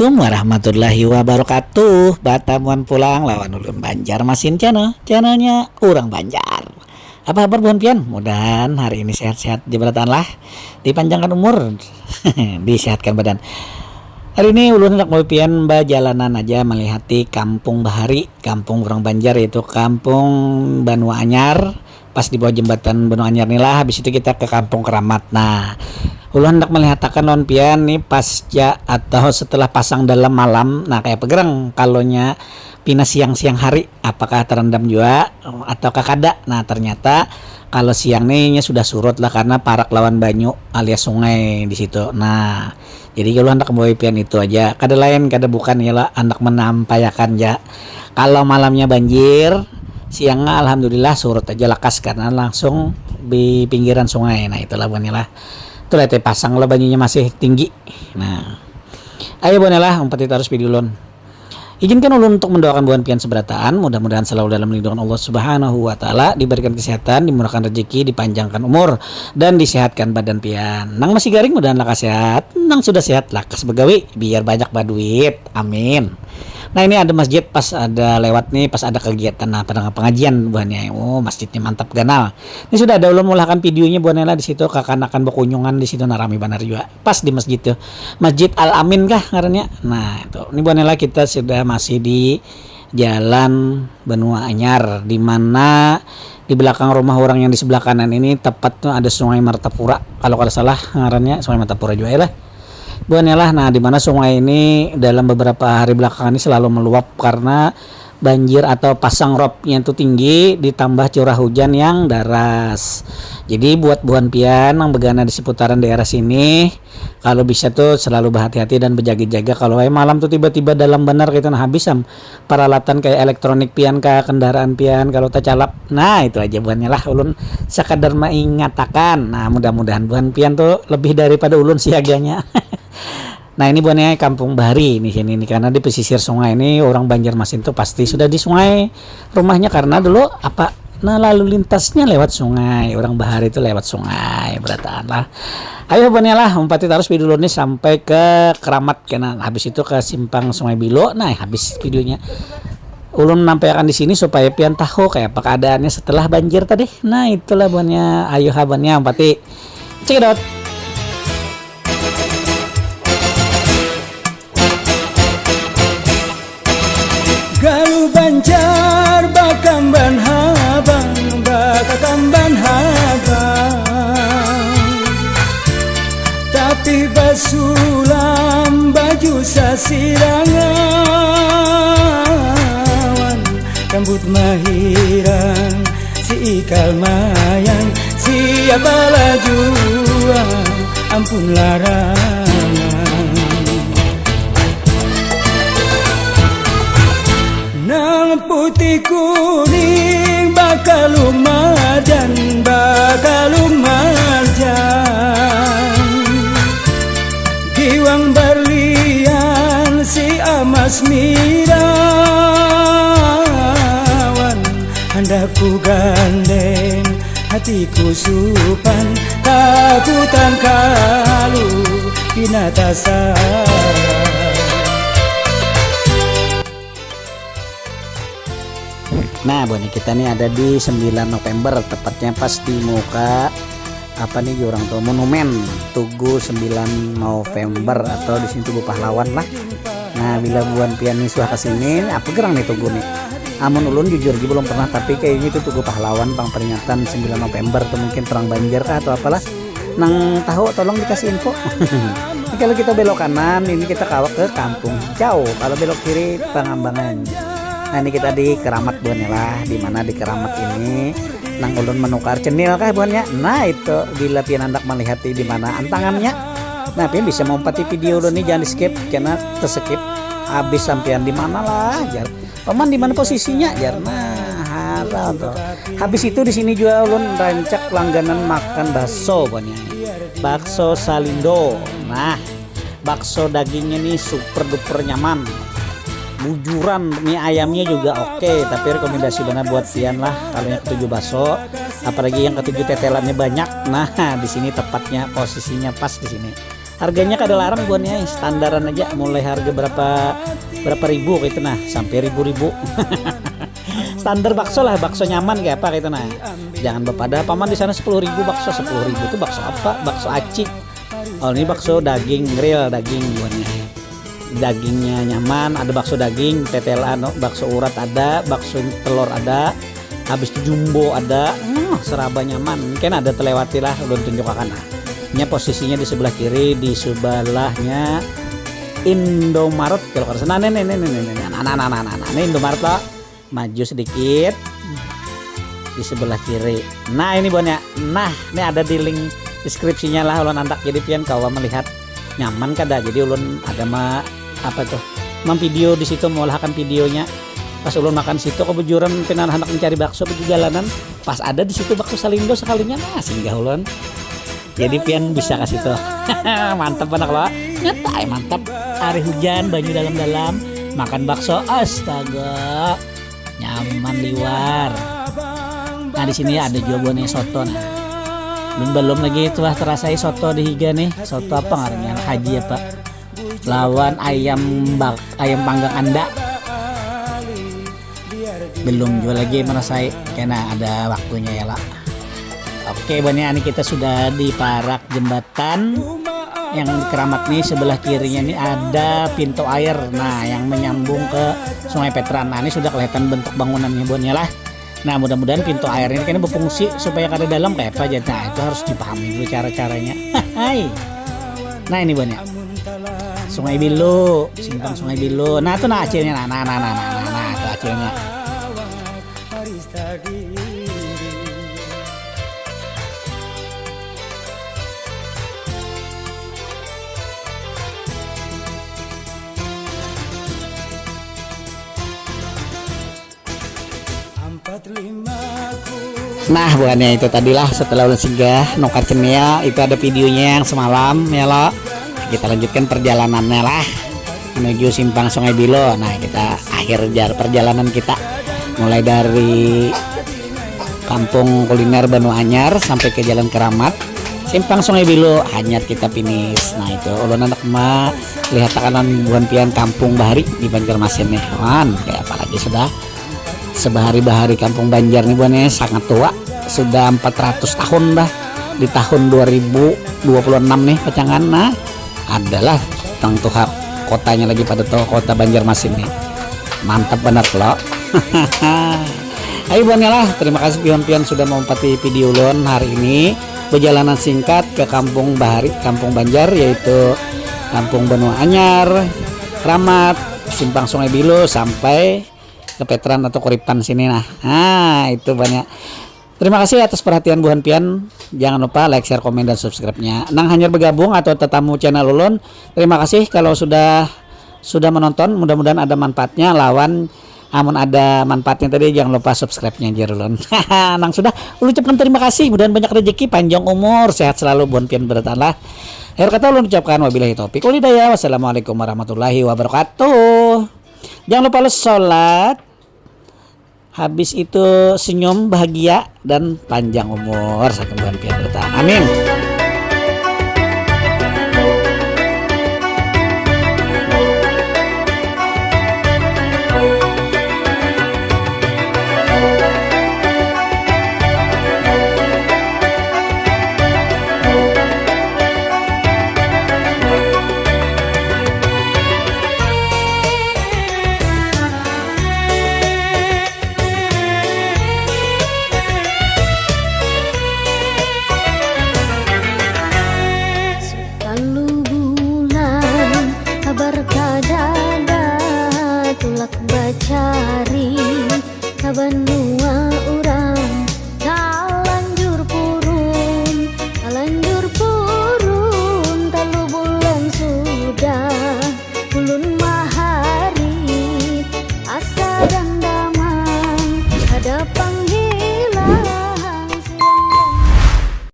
Assalamualaikum warahmatullahi wabarakatuh. Batamuan pulang lawan ulun Banjarmasin channelnya Urang Banjar. Apa kabar buan pian? Mudahan hari ini sehat-sehat jabatan lah, dipanjangkan umur, disehatkan badan. Hari ini ulun hendak mau pian jalanan aja melihati Kampung Bahari, Kampung Urang Banjar, yaitu Kampung Banua Anyar. Pas di bawah jembatan Banua Anyar nih lah, habis itu kita ke Kampung Keramat. Nah, ulun hendak melihatkan non pian nih pasca atau setelah pasang dalam malam. Nah, kayak pegerang kalonya pina siang-siang hari apakah terendam juga ataukah kada. Nah, ternyata kalau siang nih sudah surut lah karena parak lawan banyu alias sungai di situ. Nah, jadi kalau hendak membawa pian itu aja, kada lain kada bukan ialah hendak menampayakan ya. Kalau malamnya banjir, siangnya alhamdulillah surut aja lakas karena langsung di pinggiran sungai. Nah, itulah banilah. Itu lihat pasang lah banyunya masih tinggi. Nah, ayo banilah umpat itu harus video ulun. Izinkan ulun untuk mendoakan buan pian seberataan, mudah-mudahan selalu dalam lindungan Allah Subhanahu wa taala, diberikan kesehatan, dimurahkan rezeki, dipanjangkan umur dan disehatkan badan pian. Nang masih garing mudahan lakas sehat, nang sudah sehat lakas begawi biar banyak baduit. Amin. Nah, ini ada masjid pas ada lewat nih, pas ada kegiatan pada pengajian buannya. Oh, masjidnya mantap ganal. Ini sudah ada ulun mulahkan videonya buannya lah di situ, kakanakan berkunjungan di situ narami banar juga. Pas di masjid tuh. Masjid Al Amin kah ngarannya. Nah, itu. Ini buannya lah kita sudah masih di Jalan Banua Anyar, di mana di belakang rumah orang yang di sebelah kanan ini tepatnya ada Sungai Martapura. Kalau kada salah ngarannya Sungai Martapura juga ya lah. Buannya nah, di mana sungai ini dalam beberapa hari belakangan ini selalu meluap karena banjir atau pasang ropnya itu tinggi ditambah curah hujan yang deras. Jadi buat buan pian yang begana di seputaran daerah sini, kalau bisa tuh selalu berhati-hati dan berjaga-jaga. Kalau malam tuh tiba-tiba dalam benar kita habis peralatan kayak elektronik pian ke kendaraan pian kalau tercalap. Nah, itu aja buannya lah ulun sekadar mengatakan. Nah, mudah-mudahan buan pian tuh lebih daripada ulun siaganya. Nah, ini buannya Kampung Bahari di sini nih, karena di pesisir sungai ini orang Banjarmasin tuh pasti sudah di sungai rumahnya karena dulu lalu lintasnya lewat sungai. Orang Bahari itu lewat sungai berataan lah. Ayo buannya lah umpat harus video dulu nih sampai ke Keramat kena, habis itu ke simpang Sungai Bilo. Nah, habis videonya ulun nampakkan di sini supaya pian tahu kayak apa keadaannya setelah banjir tadi. Nah, itulah buannya. Ayo habannya umpati cekidot. Galu Banjar bakamban habang bakakamban habang, tapi basulam baju sasirangan, rambut mahiran si ikal mayang, siapa lajuan ampun larangan. Nang putih kuning bakal lumajan, bakal lumajan, diwang berlian si amas mirawan, hendaku gandeng hatiku supan, takutan kalu pinatasan. Nah, buannya kita nih ada di 9 November, tepatnya pas di muka orang tuh monumen Tugu 9 November atau di sini Tugu Pahlawan lah. Nah, bila buan pian nih suah kesini, apa gerang nih Tugu nih? Amun ulun jujur belum pernah, tapi kayaknya itu Tugu Pahlawan bang, peringatan 9 November tuh mungkin perang banjir kah atau apalah. Nang tahu tolong dikasih info. Ini kalau kita belok kanan ini kita kawak ke Kampung Hijau, kalau belok kiri Pangambangan. Nah, ini kita di Keramat buannya lah, dimana di Keramat ini nang ulun menukar cenil kah buannya. Nah, itu bila pian hendak melihat di mana antangannya. Nah, pian bisa mengumpati video ulun ini, jangan di skip karena terskip habis sampean di mana lah jar. Paman di mana posisinya jar. Nah, harap tuh. Habis itu di sini juga ulun rancak langganan makan bakso buannya. Bakso Salindo. Nah, bakso dagingnya nih super duper nyaman. Bujuran mie ayamnya juga oke, tapi rekomendasi benar buat pian lah kalau yang ketujuh bakso, apalagi yang ketujuh tetelannya banyak. Nah, di sini tepatnya posisinya pas di sini. Harganya kada larang buannya, standaran aja, mulai harga berapa ribu gitu nah, sampai ribu-ribu. Standar bakso lah, bakso nyaman kayak apa gitu nah. Jangan bepada paman di sana 10.000 bakso, 10.000 itu bakso apa? Bakso aci. Oh ini bakso daging grill, daging buannya. Dagingnya nyaman, ada bakso daging, TTLA, no, bakso urat ada, bakso telur ada, habis itu jumbo ada, seraba nyaman. Mungkin ada terlewati lah, belum tunjukkan nah. Ini posisinya di sebelah kiri, di sebelahnya Indomaret kalau harus nah ini Indomaret lah, maju sedikit di sebelah kiri. Nah ini buannya, nah ini ada di link deskripsinya lah, ulun antak jadi pian kau melihat nyaman kada, jadi ulun ada apa tuh video di situ, mengolahkan videonya pas ulun makan situ kebejuran penan anak mencari bakso di jalanan, pas ada di situ bakso Salindo sekalinya, nah singgah ulun jadi pian bisa kasih tuh. Mantap anak lo, nyata mantap, hari hujan banyu dalam-dalam makan bakso, astaga nyaman liwar. Nah di sini ada jawabannya soto nah, belum lagi itu lah terasai soto di higa nih, soto apa ngarannya haji apa lawan ayam panggang anda, belum juga lagi merasai karena ada waktunya ya lah. Oke banyak ini kita sudah di parak jembatan yang keramat nih, sebelah kirinya nih ada pintu air nah yang menyambung ke Sungai Petran. Nah ini sudah kelihatan bentuk bangunannya buannya lah. Nah mudah-mudahan pintu air ini kan berfungsi supaya kada dalam kayak apa aja. Nah itu harus dipahami dulu cara-caranya. Hai. Nah ini buannya Sungai Bilo, simpang Sungai Bilo. Nah itu nah acilnya, nah itu acilnya. Nah bukannya itu tadilah setelah ulun singgah nokat cenia itu ada videonya yang semalam ya lo. Kita lanjutkan perjalanannya lah menuju simpang Sungai Bilo. Nah kita akhir perjalanan kita mulai dari kampung kuliner Banu Anyar sampai ke Jalan Keramat, simpang Sungai Bilo hanyar kita finish. Nah itu ulun anak ma lihat takanan buan pian kampung Bahari di Banjarmasin nih kan, kayak apalagi sudah sebahari-bahari kampung Banjar nih buannya sangat tua, sudah 400 tahun dah di tahun 2026 nih pacangan. Nah adalah tentu hak kotanya lagi pada tuh kota Banjarmasin nih, mantap banget loh. Ayo buannya lah, terima kasih pion-pion sudah menempati video ulun hari ini perjalanan singkat ke kampung Bahari, kampung Banjar, yaitu kampung Banu Anyar, Keramat, simpang Sungai Bilo sampai ke Petran atau Kuripan sini. Nah itu banyak. Terima kasih atas perhatian buhan pian. Jangan lupa like, share, komen, dan subscribe-nya. Nang hanyar bergabung atau tetamu channel ulun, terima kasih kalau sudah menonton. Mudah-mudahan ada manfaatnya. Lawan amun ada manfaatnya tadi jangan lupa subscribe-nya aja ulun. Nang sudah ulun ucapkan terima kasih. Mudah-mudahan banyak rezeki, panjang umur, sehat selalu buhan pian bertahanlah. Akhir kata ulun ucapkan wabillahi taufik wal hidayah. Wassalamualaikum warahmatullahi wabarakatuh. Jangan lupa lu sholat, habis itu senyum bahagia dan panjang umur saking bulan pian bertahan. Amin. Tulak bacari kabanua